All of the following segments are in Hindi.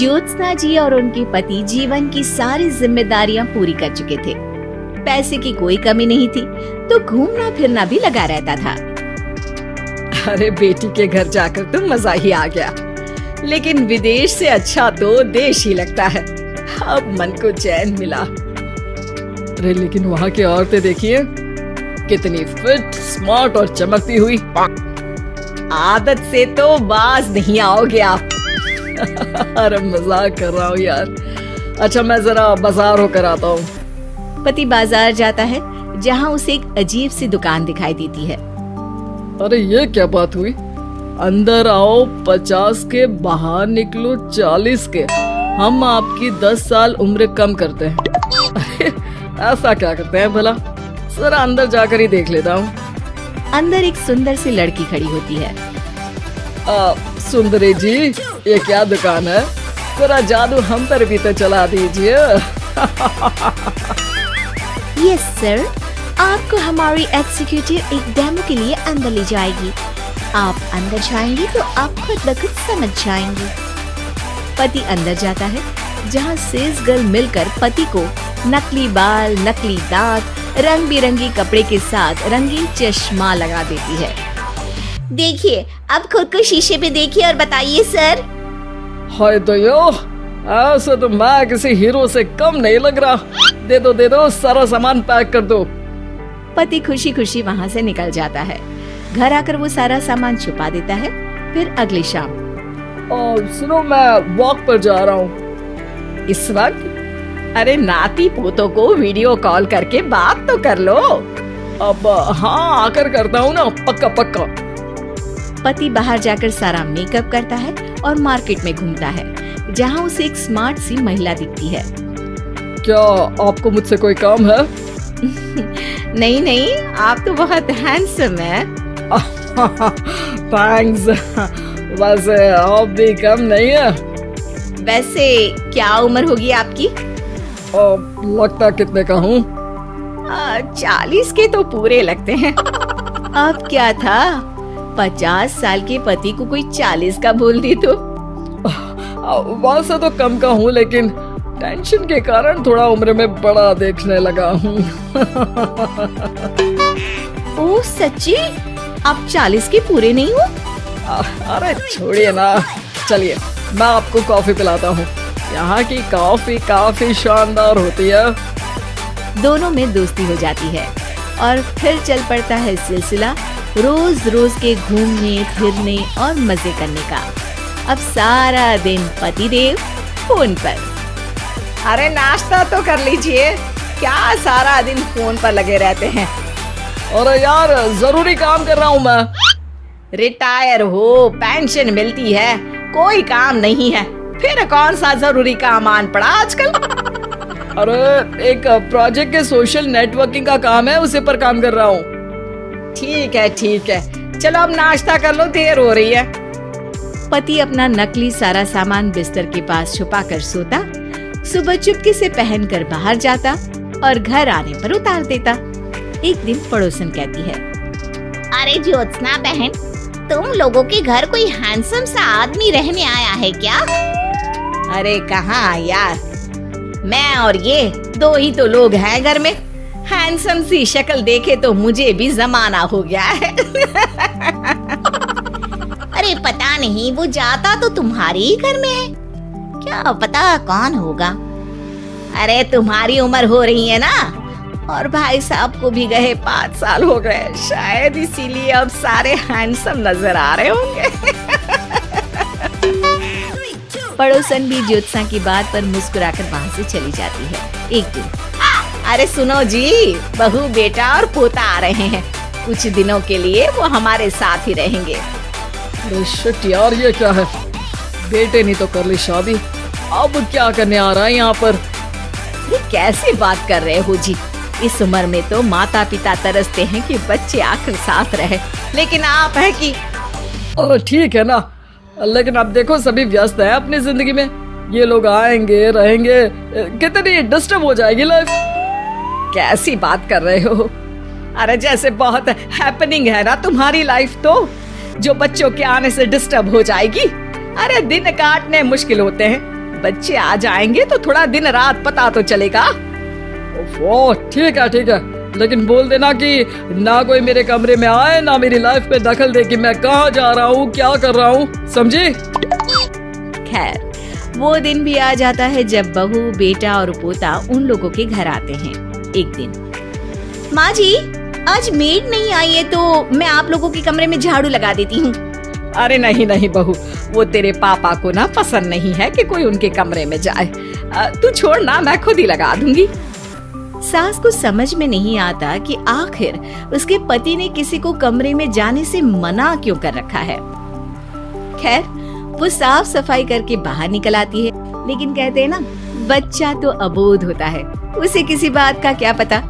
ज्योत्सना जी और उनके पति जीवन की सारी जिम्मेदारियां पूरी कर चुके थे। पैसे की कोई कमी नहीं थी, तो घूमना फिरना भी लगा रहता था। अरे बेटी के घर जाकर तो मजा ही आ गया, लेकिन विदेश से अच्छा तो देश ही लगता है। अब मन को चैन मिला। अरे लेकिन वहाँ की औरतें देखिए, कितनी फिट, स्मार्ट और चमकती हुई। आदत से तो बाज नहीं आओगे आप। अरे मजाक कर रहा हूँ यार। अच्छा मैं जरा बाजार होकर आता हूँ। पति बाजार जाता है, जहाँ उसे एक अजीब सी दुकान दिखाई देती है। अरे ये क्या बात हुई? अंदर आओ 50 के, बाहर निकलो 40 के। हम आपकी 10 साल उम्र कम करते हैं। अरे ऐसा क्या करते हैं भला? जरा अंदर जाकर ही देख लेता हूँ। अंदर एक सुंदर सी लड़की खड़ी होती है। सुंदरी जी, ये क्या दुकान है? जरा जादू हम पर भी तो चला दीजिए। यस सर, आपको हमारी एग्जीक्यूटिव एक डेमो के लिए अंदर ले जाएगी। आप अंदर जाएंगी तो आप खुद ब खुद समझ जाएंगी। पति अंदर जाता है, जहाँ सेल्स गर्ल मिलकर पति को नकली बाल, नकली दांत, रंग बिरंगी कपड़े के साथ रंगीन चश्मा लगा देती है। देखिए, अब खुद को शीशे पे देखिए और बताइए सर। हाय दयो, ऐसे तो मैं किसी हीरो से कम नहीं लग रहा। दे दो, सारा सामान पैक कर दो। पति खुशी खुशी वहाँ से निकल जाता है। घर आकर वो सारा सामान छुपा देता है। फिर अगली शाम, सुनो मैं वॉक पर जा रहा हूँ। इस वक्त? अरे नाती पोतों को वीडियो कॉल करके बात तो कर लो। अब हाँ आकर करता हूँ ना, पक्का पक्का। पति बाहर जाकर सारा मेकअप करता है और मार्केट में घूमता है, जहाँ उसे एक स्मार्ट सी महिला दिखती है। क्या आपको मुझसे कोई काम है? नहीं, आप तो बहुत हैंडसम है। थैंक्स। वैसे आप भी कम नहीं है। वैसे क्या उम्र होगी आपकी? लगता कितने का हूँ? 40 के तो पूरे लगते हैं। अब क्या था, 50 साल के पति को कोई 40 का बोल दी तो? वैसे तो कम का हूँ, लेकिन टेंशन के कारण थोड़ा उम्र में बड़ा देखने लगा हूँ। ओह सच्ची? आप 40 के पूरे नहीं हो? अरे छोड़िए ना, चलिए मैं आपको कॉफी पिलाता हूँ। यहाँ की कॉफी काफी शानदार होती है। दोनों में दोस्ती हो जाती है और फिर चल पड़ता है सिलसिला रोज रोज के घूमने फिरने और मजे करने का। अब सारा दिन पतिदेव फोन पर। अरे नाश्ता तो कर लीजिए, क्या सारा दिन फोन पर लगे रहते हैं? अरे यार जरूरी काम कर रहा हूँ मैं। रिटायर हो, पेंशन मिलती है, कोई काम नहीं है, फिर कौन सा जरूरी काम आन पड़ा आजकल? अरे एक प्रोजेक्ट के सोशल नेटवर्किंग का काम है, उसी पर काम कर रहा हूँ। ठीक है, चलो अब नाश्ता कर लो, देर हो रही है। पति अपना नकली सारा सामान बिस्तर के पास छुपा कर सोता, सुबह चुपके से पहनकर बाहर जाता और घर आने पर उतार देता। एक दिन पड़ोसन कहती है, अरे ज्योत्सना बहन, तुम लोगों के घर कोई हैंडसम सा आदमी रहने आया है क्या? अरे कहाँ यार, मैं और ये दो ही तो लोग हैं घर में। हैंडसम सी शक्ल देखे तो मुझे भी जमाना हो गया है। अरे पता नहीं, वो जाता तो तुम्हारे ही घर में है, क्या पता कौन होगा। अरे तुम्हारी उम्र हो रही है ना, और भाई साहब को भी गए 5 साल हो गए, शायद इसीलिए अब सारे हैंडसम नजर आ रहे होंगे। पड़ोसन भी ज्योत्सना की बात पर मुस्कुराकर वहाँ से चली जाती है। एक दिन, अरे सुनो जी, बहू बेटा और पोता आ रहे हैं, कुछ दिनों के लिए वो हमारे साथ ही रहेंगे। अरे शिट यार, ये क्या है? बेटे ने तो कर ली शादी, अब क्या करने आ रहा है यहाँ पर? ये कैसी बात कर रहे हो जी? इस उम्र में तो माता पिता तरसते हैं कि बच्चे आखिर साथ रहे, लेकिन आप है कि। अरे ठीक है ना, लेकिन अब देखो सभी व्यस्त हैं अपनी जिंदगी में। ये लोग आएंगे रहेंगे, कितनी डिस्टर्ब हो जाएगी लाइफ। कैसी बात कर रहे हो? अरे जैसे बहुत हैपनिंग है ना तुम्हारी लाइफ, तो जो बच्चों के आने से डिस्टर्ब हो जाएगी। अरे दिन काटने मुश्किल होते हैं, बच्चे आ जाएंगे तो थोड़ा दिन रात पता तो चलेगा। ओह ठीक है, लेकिन बोल देना कि ना कोई मेरे कमरे में आए, ना मेरी लाइफ में दखल दे कि मैं कहाँ जा रहा हूँ, क्या कर रहा हूँ, समझी? खैर, वो दिन भी आ जाता है जब बहू, बेटा और पोता उन लोगों के घर आते हैं। एक दिन, माँ जी, आज मेड नहीं आई है तो मैं आप लोगों के कमरे में झाड़ू लगा देती हूँ। अरे नहीं बहू, वो तेरे पापा को ना पसंद नहीं है कि कोई उनके कमरे में जाए। तू छोड़ ना, मैं खुद ही लगा दूंगी। सास को समझ में नहीं आता कि आखिर उसके पति ने किसी को कमरे में जाने से मना क्यों कर रखा है। खैर, वो साफ सफाई करके बाहर निकल आती है, लेकिन कहते हैं ना, बच्चा तो अबोध होता है, उसे किसी बात का क्या पता।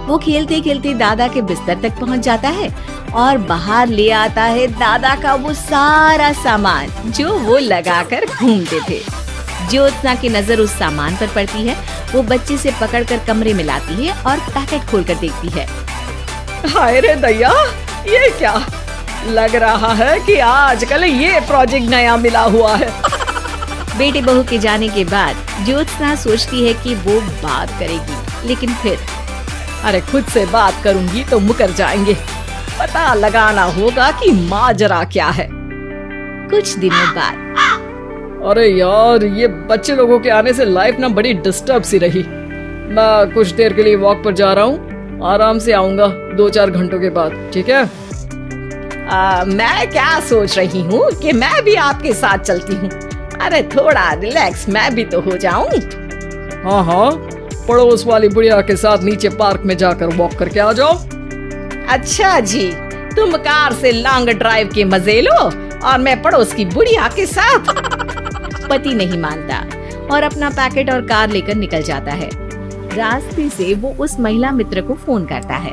वो खेलते खेलते दादा के बिस्तर तक पहुंच जाता है और बाहर ले आता है दादा का वो सारा सामान जो वो लगाकर घूमते थे। ज्योत्सना की नजर उस सामान पर पड़ती है। वो बच्चे से पकड़कर कमरे में लाती है और पैकेट खोलकर देखती है। हाय रे दैया, ये क्या लग रहा है कि आजकल ये प्रोजेक्ट नया मिला हुआ है। बेटे बहू के जाने के बाद ज्योत्सना सोचती है कि वो बात करेगी, लेकिन फिर अरे खुद से बात करूंगी तो मुकर जाएंगे। पता लगाना होगा कि माजरा क्या है। कुछ दिनों बाद, अरे यार, ये बच्चे लोगों के आने से लाइफ ना बड़ी डिस्टर्ब सी रही। मैं कुछ देर के लिए वॉक पर जा रहा हूँ, आराम से आऊंगा 2-4 घंटों के बाद, ठीक है? मैं क्या सोच रही हूँ कि मैं भी आपके साथ चलती हूँ। अरे थोड़ा रिलैक्स मैं भी तो हो जाऊं। हाँ, पड़ोस वाली बुढ़िया के साथ नीचे पार्क में जाकर वॉक करके आ जाओ। अच्छा जी, तुम कार से लॉन्ग ड्राइव के मजे लो और मैं पड़ोस की बुढ़िया के साथ। पति नहीं मानता और अपना पैकेट और कार लेकर निकल जाता है। रास्ते से वो उस महिला मित्र को फोन करता है।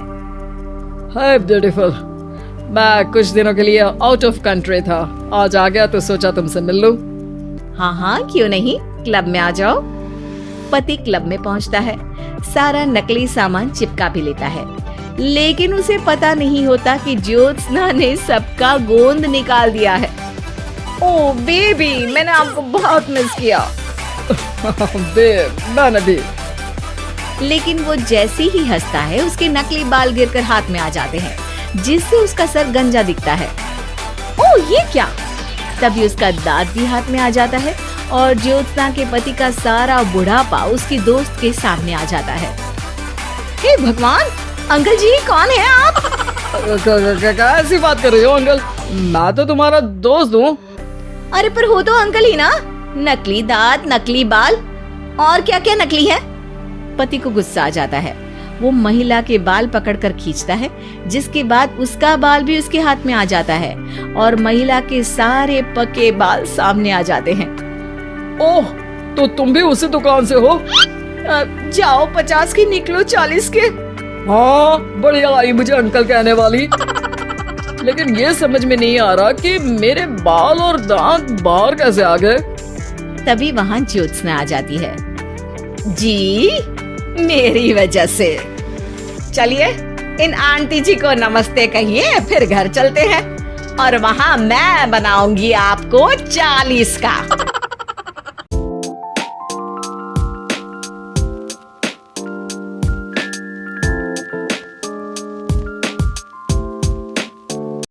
हाय ब्यूटीफुल, मैं कुछ दिनों के लिए आउट ऑफ कंट्री था, आज आ गया तो सोचा तुमसे मिल लूं। हाँ, क्यों नहीं, क्लब में आ जाओ। पति क्लब में पहुंचता है, सारा नकली सामान चिपका भी लेता है, लेकिन उसे पता नहीं होता कि ज्योत्सना ने सबका गोंद निकाल दिया है। ओह बेबी, मैंने आपको बहुत मिस किया। मैंने भी। लेकिन वो जैसे ही हंसता है, उसके नकली बाल गिरकर हाथ में आ जाते हैं, जिससे उसका सर गंजा दिखता है। ओह ये क्या? तभी उसका दांत भी हाथ में आ जाता है और ज्योत्सना के पति का सारा बुढ़ापा उसकी दोस्त के सामने आ जाता है। हे भगवान, अंकल जी कौन है आप? कैसी बात कर रही हो अंकल? मैं तो तुम्हारा दोस्त हूँ। अरे पर हो तो अंकल ही ना। नकली दांत, नकली बाल और क्या क्या नकली है। पति को गुस्सा आ जाता है। वो महिला के बाल पकड़कर खींचता है, जिसके बाद उसका बाल भी उसके हाथ में आ जाता है और महिला के सारे पके बाल सामने आ जाते हैं। ओह, तो तुम भी उसी दुकान से हो? जाओ 50 की निकलो 40 के। हाँ, बढ़िया आई मुझे अंकल कहने वाली। लेकिन ये समझ में नहीं आ रहा कि मेरे बाल और दांत बाहर कैसे आ गए। तभी वहाँ ज्योत्सना आ जाती है। जी, मेरी वजह से। चलिए इन आंटी जी को नमस्ते कहिए, फिर घर चलते हैं और वहाँ मैं बनाऊंगी आपको 40 का।